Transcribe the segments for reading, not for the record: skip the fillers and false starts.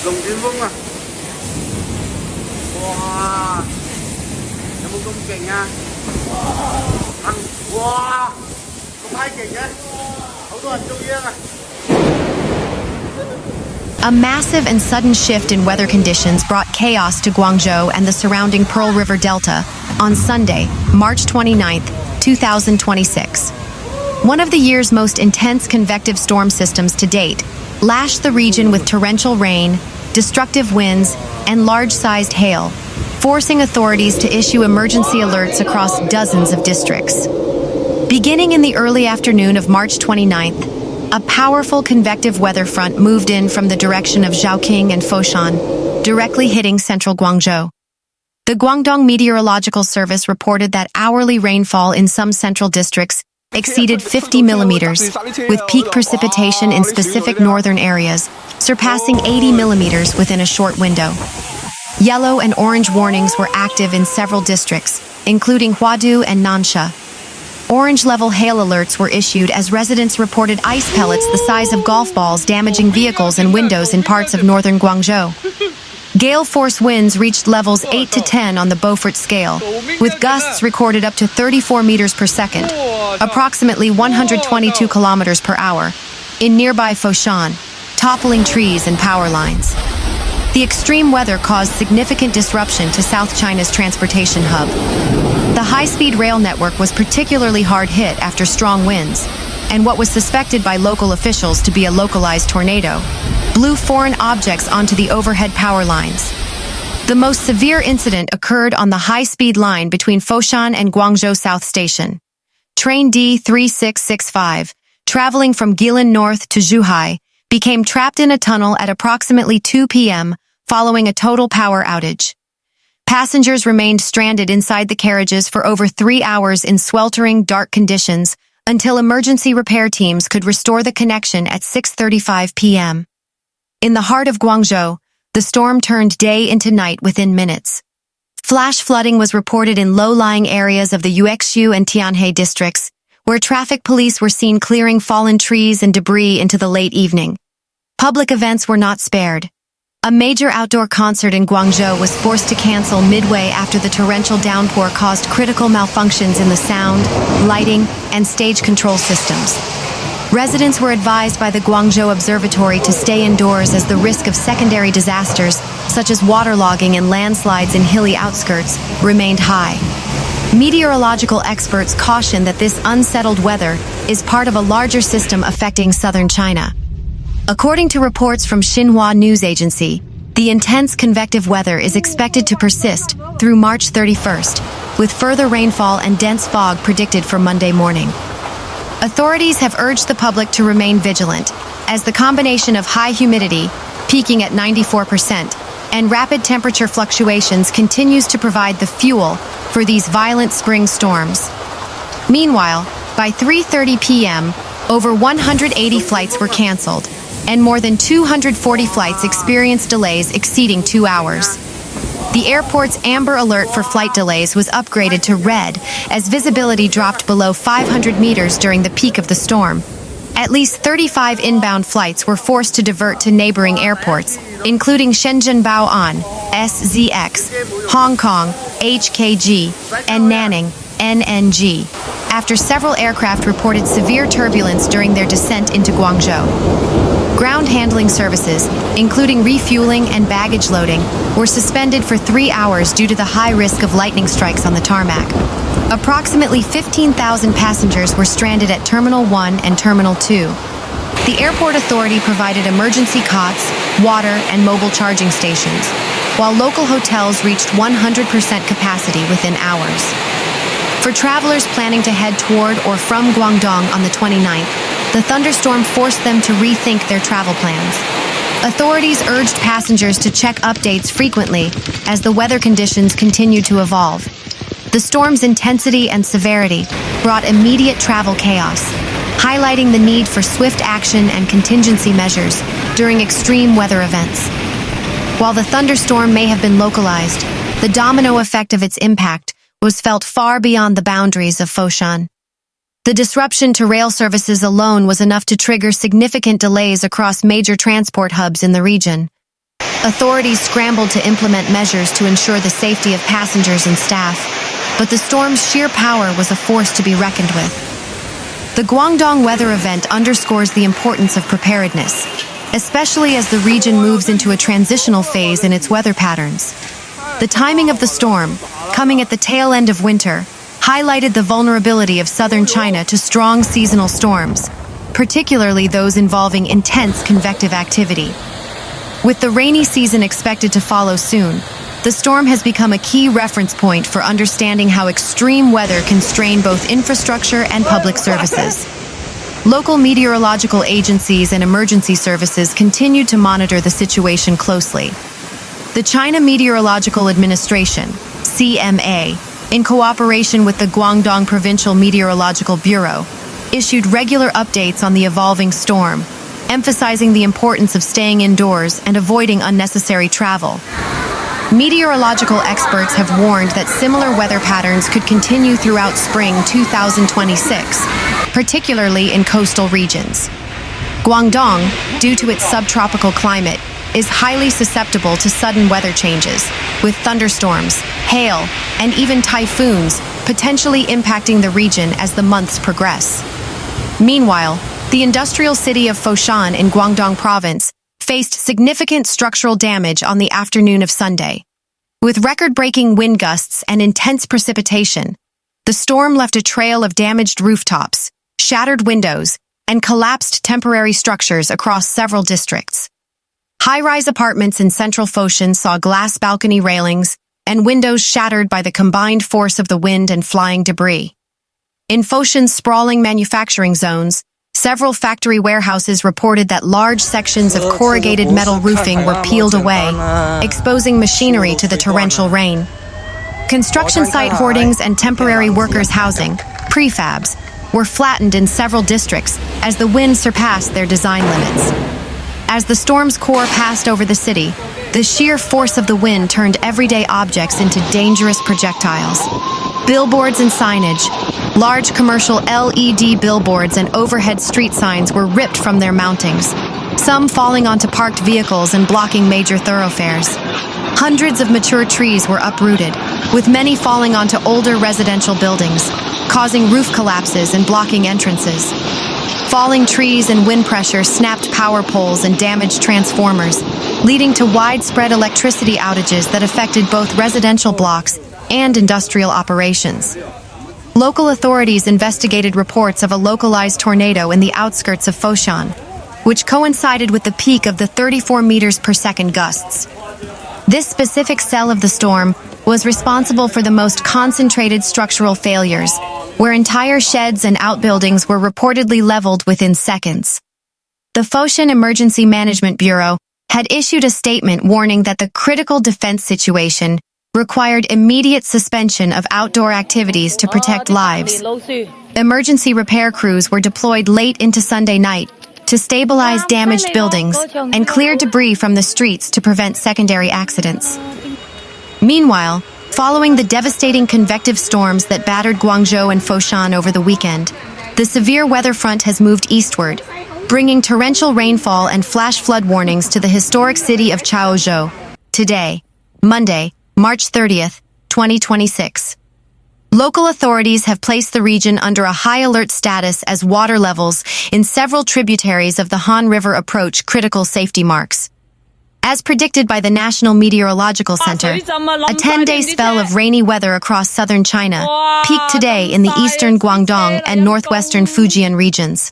Lồng Tiến Vung à. Wow. Em một công trình nha. Thằng wow. Không hai trình đấy. Hậu tuần Trung Yên à. A massive and sudden shift in weather conditions brought chaos to Guangzhou and the surrounding Pearl River Delta on Sunday, March 29th, 2026. One of the year's most intense convective storm systems to date lashed the region with torrential rain, destructive winds, and large-sized hail, forcing authorities to issue emergency alerts across dozens of districts. Beginning in the early afternoon of March 29th, a powerful convective weather front moved in from the direction of Zhaoqing and Foshan, directly hitting central Guangzhou. The Guangdong Meteorological Service reported that hourly rainfall in some central districts exceeded 50 millimeters, with peak precipitation in specific northern areas surpassing 80 millimeters within a short window. Yellow and orange warnings were active in several districts, including Huadu and Nansha. Orange-level hail alerts were issued as residents reported ice pellets the size of golf balls damaging vehicles and windows in parts of northern Guangzhou. Gale-force winds reached levels 8 to 10 on the Beaufort scale, with gusts recorded up to 34 meters per second, approximately 122 kilometers per hour, in nearby Foshan, toppling trees and power lines. The extreme weather caused significant disruption to South China's transportation hub. The high-speed rail network was particularly hard hit after strong winds, and what was suspected by local officials to be a localized tornado blew foreign objects onto the overhead power lines. The most severe incident occurred on the high-speed line between Foshan and Guangzhou South Station. Train D3665, traveling from Guilin North to Zhuhai, became trapped in a tunnel at approximately 2 p.m. following a total power outage. Passengers remained stranded inside the carriages for over 3 hours in sweltering, dark conditions until emergency repair teams could restore the connection at 6:35 p.m. In the heart of Guangzhou, the storm turned day into night within minutes. Flash flooding was reported in low-lying areas of the Yuexiu and Tianhe districts, where traffic police were seen clearing fallen trees and debris into the late evening. Public events were not spared. A major outdoor concert in Guangzhou was forced to cancel midway after the torrential downpour caused critical malfunctions in the sound, lighting, and stage control systems. Residents were advised by the Guangzhou Observatory to stay indoors as the risk of secondary disasters, such as waterlogging and landslides in hilly outskirts, remained high. Meteorological experts caution that this unsettled weather is part of a larger system affecting southern China. According to reports from Xinhua News Agency, the intense convective weather is expected to persist through March 31st, with further rainfall and dense fog predicted for Monday morning. Authorities have urged the public to remain vigilant, as the combination of high humidity, peaking at 94%, and rapid temperature fluctuations continues to provide the fuel for these violent spring storms. Meanwhile, by 3:30 p.m., over 180 flights were canceled, and more than 240 flights experienced delays exceeding 2 hours. The airport's amber alert for flight delays was upgraded to red as visibility dropped below 500 meters during the peak of the storm. At least 35 inbound flights were forced to divert to neighboring airports, including Shenzhen Bao'an, SZX, Hong Kong, HKG, and Nanning, NNG, after several aircraft reported severe turbulence during their descent into Guangzhou. Ground handling services, including refueling and baggage loading, were suspended for 3 hours due to the high risk of lightning strikes on the tarmac. Approximately 15,000 passengers were stranded at Terminal 1 and Terminal 2. The airport authority provided emergency cots, water, and mobile charging stations, while local hotels reached 100% capacity within hours. For travelers planning to head toward or from Guangdong on the 29th, the thunderstorm forced them to rethink their travel plans. Authorities urged passengers to check updates frequently as the weather conditions continued to evolve. The storm's intensity and severity brought immediate travel chaos, highlighting the need for swift action and contingency measures during extreme weather events. While the thunderstorm may have been localized, the domino effect of its impact was felt far beyond the boundaries of Foshan. The disruption to rail services alone was enough to trigger significant delays across major transport hubs in the region. Authorities scrambled to implement measures to ensure the safety of passengers and staff, but the storm's sheer power was a force to be reckoned with. The Guangdong weather event underscores the importance of preparedness, especially as the region moves into a transitional phase in its weather patterns. The timing of the storm, coming at the tail end of winter, highlighted the vulnerability of southern China to strong seasonal storms, particularly those involving intense convective activity. With the rainy season expected to follow soon, the storm has become a key reference point for understanding how extreme weather can strain both infrastructure and public services. Local meteorological agencies and emergency services continue to monitor the situation closely. The China Meteorological Administration, CMA, in cooperation with the Guangdong Provincial Meteorological Bureau, issued regular updates on the evolving storm, emphasizing the importance of staying indoors and avoiding unnecessary travel. Meteorological experts have warned that similar weather patterns could continue throughout spring 2026, particularly in coastal regions. Guangdong, due to its subtropical climate, is highly susceptible to sudden weather changes, with thunderstorms, hail, and even typhoons potentially impacting the region as the months progress. Meanwhile, the industrial city of Foshan in Guangdong Province faced significant structural damage on the afternoon of Sunday. With record-breaking wind gusts and intense precipitation, the storm left a trail of damaged rooftops, shattered windows, and collapsed temporary structures across several districts. High-rise apartments in central Foshan saw glass balcony railings and windows shattered by the combined force of the wind and flying debris. In Foshan's sprawling manufacturing zones, several factory warehouses reported that large sections of corrugated metal roofing were peeled away, exposing machinery to the torrential rain. Construction site hoardings and temporary workers' housing, prefabs, were flattened in several districts as the wind surpassed their design limits. As the storm's core passed over the city, the sheer force of the wind turned everyday objects into dangerous projectiles. Billboards and signage, large commercial LED billboards and overhead street signs were ripped from their mountings, some falling onto parked vehicles and blocking major thoroughfares. Hundreds of mature trees were uprooted, with many falling onto older residential buildings, causing roof collapses and blocking entrances. Falling trees and wind pressure snapped power poles and damaged transformers, leading to widespread electricity outages that affected both residential blocks and industrial operations. Local authorities investigated reports of a localized tornado in the outskirts of Foshan, which coincided with the peak of the 34 meters per second gusts. This specific cell of the storm was responsible for the most concentrated structural failures, where entire sheds and outbuildings were reportedly leveled within seconds. The Foshan Emergency Management Bureau had issued a statement warning that the critical defense situation required immediate suspension of outdoor activities to protect lives. Emergency repair crews were deployed late into Sunday night to stabilize damaged buildings and clear debris from the streets to prevent secondary accidents. Meanwhile, following the devastating convective storms that battered Guangzhou and Foshan over the weekend, the severe weather front has moved eastward, bringing torrential rainfall and flash flood warnings to the historic city of Chaozhou. Today, Monday, March 30th, 2026. Local authorities have placed the region under a high alert status as water levels in several tributaries of the Han River approach critical safety marks. As predicted by the National Meteorological Center, a 10-day spell of rainy weather across southern China peaked today in the eastern Guangdong and northwestern Fujian regions.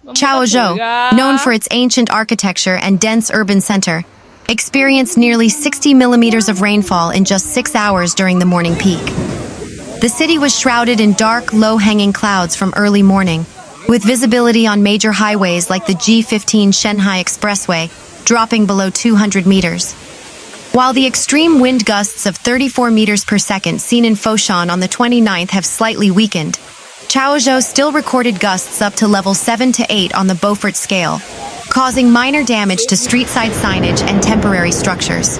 Chaozhou, known for its ancient architecture and dense urban center, experienced nearly 60 millimeters of rainfall in just 6 hours during the morning peak. The city was shrouded in dark, low-hanging clouds from early morning, with visibility on major highways like the G15 Shenhai Expressway dropping below 200 meters. While the extreme wind gusts of 34 meters per second seen in Foshan on the 29th have slightly weakened, Chaozhou still recorded gusts up to level 7 to 8 on the Beaufort scale, causing minor damage to street-side signage and temporary structures.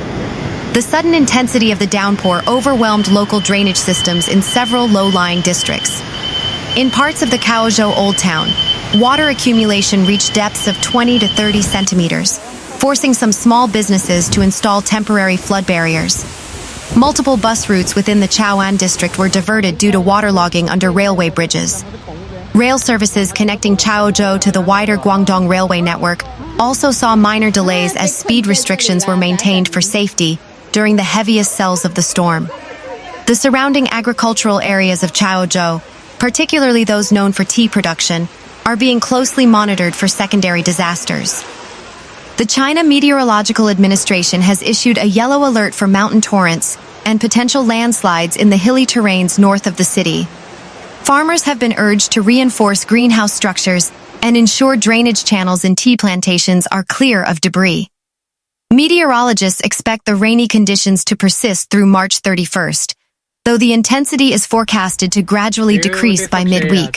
The sudden intensity of the downpour overwhelmed local drainage systems in several low-lying districts. In parts of the Chaozhou Old Town, water accumulation reached depths of 20 to 30 centimeters, forcing some small businesses to install temporary flood barriers. Multiple bus routes within the Chao'an district were diverted due to waterlogging under railway bridges. Rail services connecting Chaozhou to the wider Guangdong railway network also saw minor delays as speed restrictions were maintained for safety during the heaviest cells of the storm. The surrounding agricultural areas of Chaozhou, particularly those known for tea production, are being closely monitored for secondary disasters. The China Meteorological Administration has issued a yellow alert for mountain torrents and potential landslides in the hilly terrains north of the city. Farmers have been urged to reinforce greenhouse structures and ensure drainage channels in tea plantations are clear of debris. Meteorologists expect the rainy conditions to persist through March 31st, though the intensity is forecasted to gradually decrease by midweek.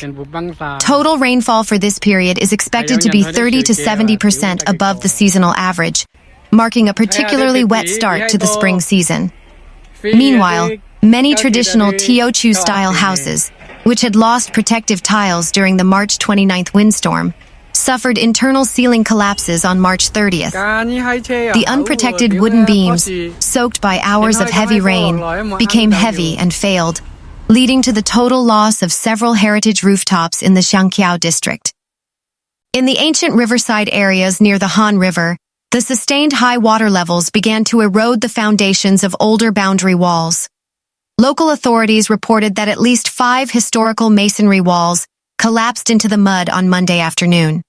Total rainfall for this period is expected to be 30 to 70% above the seasonal average, marking a particularly wet start to the spring season. Meanwhile, many traditional Teochew-style houses, which had lost protective tiles during the March 29th windstorm, suffered internal ceiling collapses on March 30th. The unprotected wooden beams, soaked by hours of heavy rain, became heavy and failed, leading to the total loss of several heritage rooftops in the Xiangqiao district. In the ancient riverside areas near the Han River, the sustained high water levels began to erode the foundations of older boundary walls. Local authorities reported that at least 5 historical masonry walls collapsed into the mud on Monday afternoon.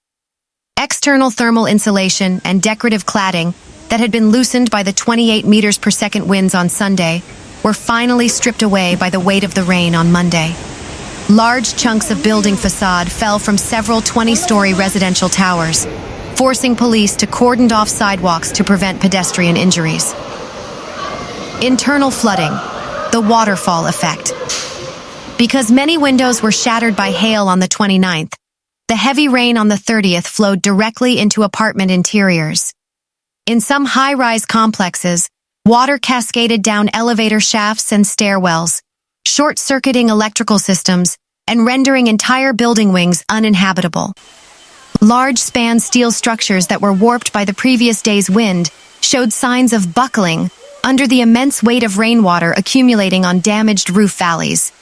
External thermal insulation and decorative cladding that had been loosened by the 28 meters per second winds on Sunday were finally stripped away by the weight of the rain on Monday. Large chunks of building facade fell from several 20-story residential towers, forcing police to cordon off sidewalks to prevent pedestrian injuries. Internal flooding. The waterfall effect. Because many windows were shattered by hail on the 29th, the heavy rain on the 30th flowed directly into apartment interiors. In some high-rise complexes, water cascaded down elevator shafts and stairwells, short-circuiting electrical systems and rendering entire building wings uninhabitable. Large-span steel structures that were warped by the previous day's wind showed signs of buckling under the immense weight of rainwater accumulating on damaged roof valleys.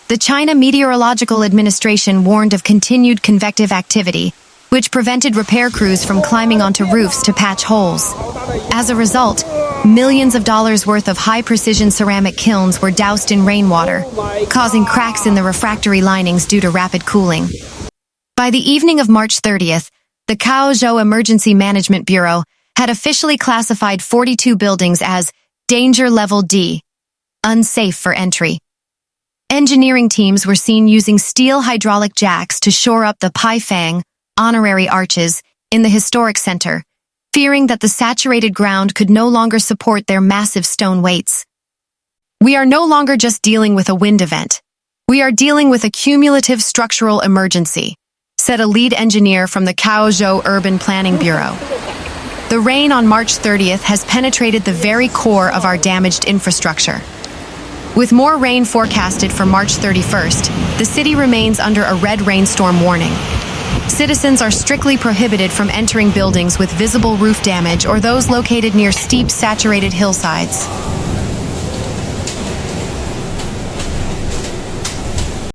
The China Meteorological Administration warned of continued convective activity, which prevented repair crews from climbing onto roofs to patch holes. As a result, millions of dollars worth of high-precision ceramic kilns were doused in rainwater, causing cracks in the refractory linings due to rapid cooling. By the evening of March 30th, the Chaozhou Emergency Management Bureau had officially classified 42 buildings as Danger Level D, unsafe for entry. Engineering teams were seen using steel hydraulic jacks to shore up the Paifang, honorary arches, in the historic center, fearing that the saturated ground could no longer support their massive stone weights. We are no longer just dealing with a wind event. We are dealing with a cumulative structural emergency, said a lead engineer from the Chaozhou Urban Planning Bureau. The rain on March 30th has penetrated the very core of our damaged infrastructure. With more rain forecasted for March 31st, the city remains under a red rainstorm warning. Citizens are strictly prohibited from entering buildings with visible roof damage or those located near steep, saturated hillsides.